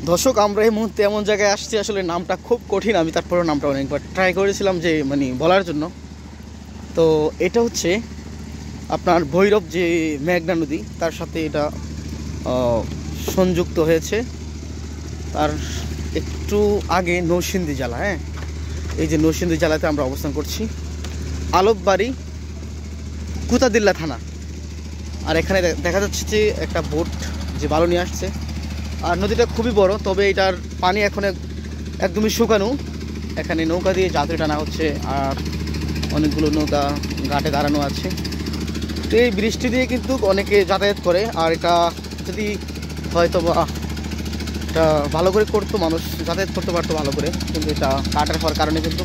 দর্শক, আমরা এই মুহূর্তে এমন জায়গায় আসছি, আসলে নামটা খুব কঠিন। আমি তারপরেও নামটা অনেকবার ট্রাই করেছিলাম যে বলার জন্য। তো এটা হচ্ছে আপনার ভৈরব যে মেঘনা নদী, তার সাথে এটা সংযুক্ত হয়েছে। তার একটু আগে নরসিংদী জেলা। হ্যাঁ, এই যে নরসিংদী জেলাতে আমরা অবস্থান করছি, আলপবাড়ি, কুতাদিল্লা থানা। আর এখানে দেখা যাচ্ছে যে একটা বোট যে বালু নিয়ে আসছে। আর নদীটা খুবই বড়, তবে এটার পানি এখন একদমই শুকানো। এখানে নৌকা দিয়ে যাত্রী টানা হচ্ছে, আর অনেকগুলো নৌকা ঘাটে দাঁড়ানো আছে। তো এই বৃষ্টি দিয়ে কিন্তু অনেকে যাতায়াত করে। আর এটা যদি হয়তো বা এটা ভালো করে করতো, মানুষ যাতায়াত করতে পারতো ভালো করে, কিন্তু এটা কাটার হওয়ার কারণে কিন্তু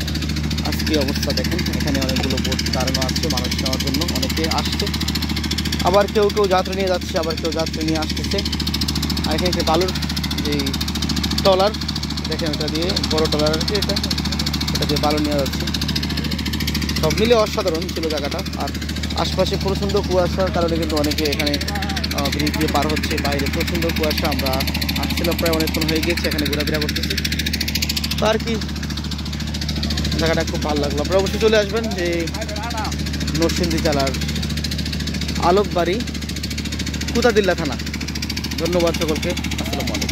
আজকে অবস্থা দেখেন। এখানে অনেকগুলো বোট দাঁড়ানো আছে মানুষ নেওয়ার জন্য, অনেকে আসছে। আবার কেউ কেউ যাত্রী নিয়ে যাচ্ছে, আবার কেউ যাত্রী নিয়ে আসতেছে। আর এখানে যে বালুর যে ট্রলার দেখেন, এটা দিয়ে বড় ট্রলার আছে, এটা দিয়ে বালু নিয়ে যাচ্ছে। সব মিলে অসাধারণ ছিল জায়গাটা। আর আশপাশে প্রচণ্ড কুয়াশার কারণে কিন্তু অনেকে এখানে ব্রিজ দিয়ে পার হচ্ছে। বাইরে প্রচণ্ড কুয়াশা, আমরা আসছিলাম প্রায় অনেকক্ষণ হয়ে গিয়েছে, এখানে ঘোরাফেরা করতেছি। তো আর কি, জায়গাটা খুব ভালো লাগলো। আপনারা অবশ্যই চলে আসবেন যে নরসিংদী জেলার আলপবাড়ি, কুতাদিল্লা থানা। ধন্যবাদ সকলকে। আসসালামু আলাইকুম।